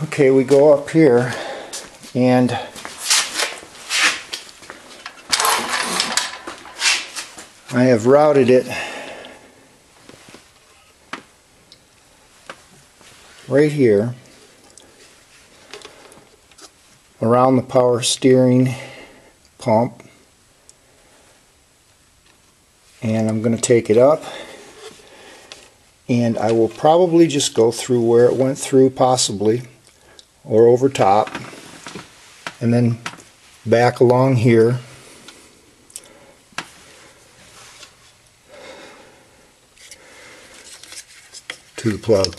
Okay, we go up here and I have routed it right here around the power steering pump, and I'm going to take it up and I will probably just go through where it went through, possibly, or over top, and then back along here to the plug.